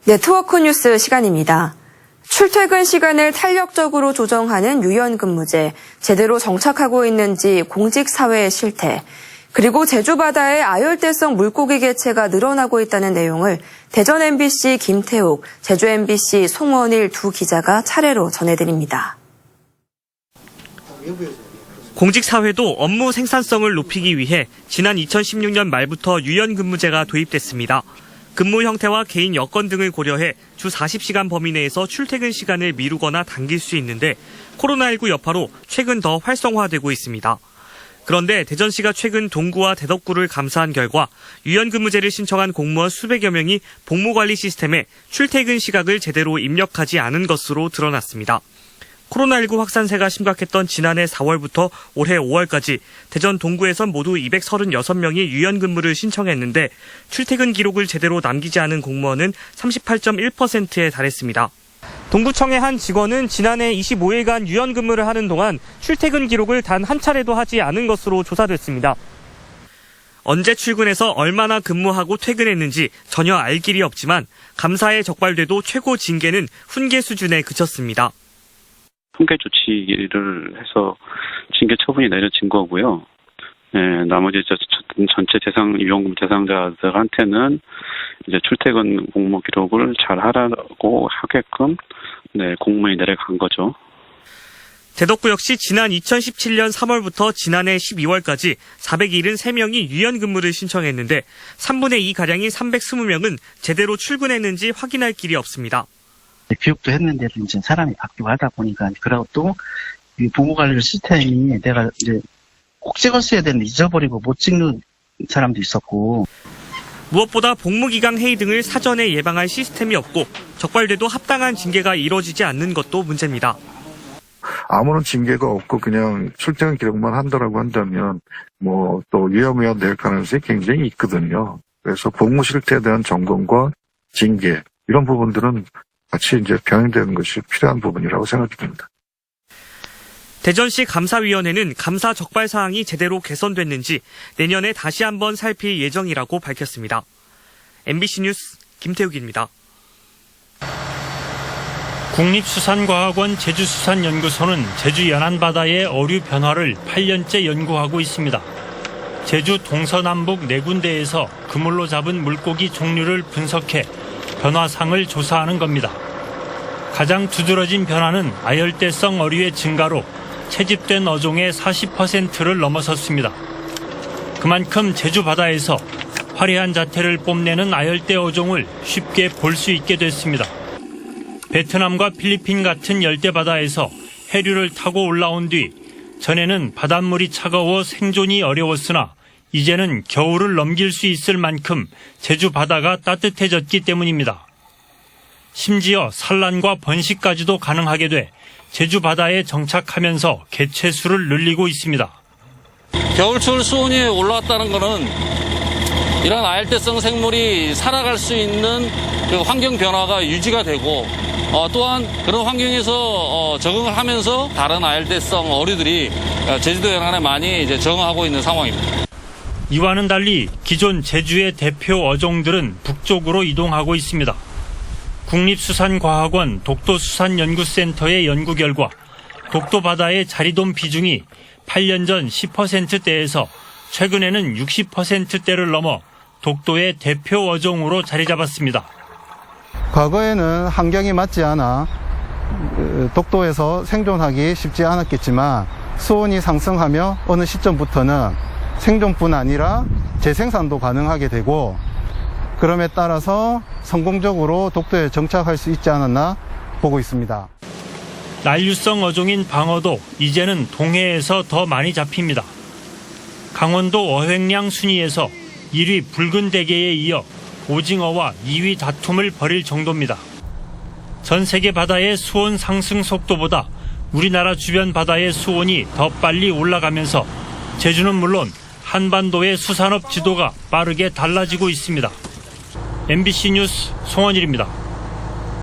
네트워크 뉴스 시간입니다. 출퇴근 시간을 탄력적으로 조정하는 유연근무제, 제대로 정착하고 있는지 공직사회의 실태, 그리고 제주 바다의 아열대성 물고기 개체가 늘어나고 있다는 내용을 대전 MBC 김태욱, 제주 MBC 송원일 두 기자가 차례로 전해드립니다. 공직사회도 업무 생산성을 높이기 위해 지난 2016년 말부터 유연근무제가 도입됐습니다. 근무 형태와 개인 여건 등을 고려해 주 40시간 범위 내에서 출퇴근 시간을 미루거나 당길 수 있는데 코로나19 여파로 최근 더 활성화되고 있습니다. 그런데 대전시가 최근 동구와 대덕구를 감사한 결과 유연근무제를 신청한 공무원 수백여 명이 복무관리 시스템에 출퇴근 시각을 제대로 입력하지 않은 것으로 드러났습니다. 코로나19 확산세가 심각했던 지난해 4월부터 올해 5월까지 대전 동구에선 모두 236명이 유연근무를 신청했는데 출퇴근 기록을 제대로 남기지 않은 공무원은 38.1%에 달했습니다. 동구청의 한 직원은 지난해 25일간 유연근무를 하는 동안 출퇴근 기록을 단 한 차례도 하지 않은 것으로 조사됐습니다. 언제 출근해서 얼마나 근무하고 퇴근했는지 전혀 알 길이 없지만 감사에 적발돼도 최고 징계는 훈계 수준에 그쳤습니다. 훈계 조치를 해서 징계 처분이 내려진 거고요. 나머지 전체 유연근무 대상자들한테는 이제 출퇴근 공모 기록을 잘 하라고 하게끔 공문이 내려간 거죠. 대덕구 역시 지난 2017년 3월부터 지난해 12월까지 473명이 유연근무를 신청했는데 3분의 2가량인 320명은 제대로 출근했는지 확인할 길이 없습니다. 교육도 했는데도 이제 사람이 바뀌고 하다 보니까, 그리고 또, 이 복무관리 시스템이 내가 이제 꼭 찍었어야 되는데 잊어버리고 못 찍는 사람도 있었고. 무엇보다 복무기강 해이 등을 사전에 예방할 시스템이 없고 적발돼도 합당한 징계가 이뤄지지 않는 것도 문제입니다. 아무런 징계가 없고 그냥 출퇴근 기록만 한다라고 한다면 또 위험해야 될 가능성이 굉장히 있거든요. 그래서 복무 실태에 대한 점검과 징계, 이런 부분들은 같이 이제 병행되는 것이 필요한 부분이라고 생각이 듭니다. 대전시 감사위원회는 감사 적발 사항이 제대로 개선됐는지 내년에 다시 한번 살필 예정이라고 밝혔습니다. MBC 뉴스 김태욱입니다. 국립수산과학원 제주수산연구소는 제주 연안바다의 어류 변화를 8년째 연구하고 있습니다. 제주 동서남북 4군데에서 그물로 잡은 물고기 종류를 분석해 변화상을 조사하는 겁니다. 가장 두드러진 변화는 아열대성 어류의 증가로 채집된 어종의 40%를 넘어섰습니다. 그만큼 제주 바다에서 화려한 자태를 뽐내는 아열대 어종을 쉽게 볼 수 있게 됐습니다. 베트남과 필리핀 같은 열대 바다에서 해류를 타고 올라온 뒤 전에는 바닷물이 차가워 생존이 어려웠으나 이제는 겨울을 넘길 수 있을 만큼 제주 바다가 따뜻해졌기 때문입니다. 심지어 산란과 번식까지도 가능하게 돼 제주 바다에 정착하면서 개체 수를 늘리고 있습니다. 겨울철 수온이 올라왔다는 것은 이런 아열대성 생물이 살아갈 수 있는 그 환경 변화가 유지가 되고 또한 그런 환경에서 적응을 하면서 다른 아열대성 어류들이 제주도 연안에 많이 이제 적응하고 있는 상황입니다. 이와는 달리 기존 제주의 대표 어종들은 북쪽으로 이동하고 있습니다. 국립수산과학원 독도수산연구센터의 연구 결과 독도 바다의 자리돔 비중이 8년 전 10%대에서 최근에는 60%대를 넘어 독도의 대표 어종으로 자리 잡았습니다. 과거에는 환경이 맞지 않아 독도에서 생존하기 쉽지 않았겠지만 수온이 상승하며 어느 시점부터는 생존뿐 아니라 재생산도 가능하게 되고 그럼에 따라서 성공적으로 독도에 정착할 수 있지 않았나 보고 있습니다. 난류성 어종인 방어도 이제는 동해에서 더 많이 잡힙니다. 강원도 어획량 순위에서 1위 붉은 대게에 이어 오징어와 2위 다툼을 벌일 정도입니다. 전 세계 바다의 수온 상승 속도보다 우리나라 주변 바다의 수온이 더 빨리 올라가면서 제주는 물론 한반도의 수산업 지도가 빠르게 달라지고 있습니다. MBC 뉴스 송원일입니다.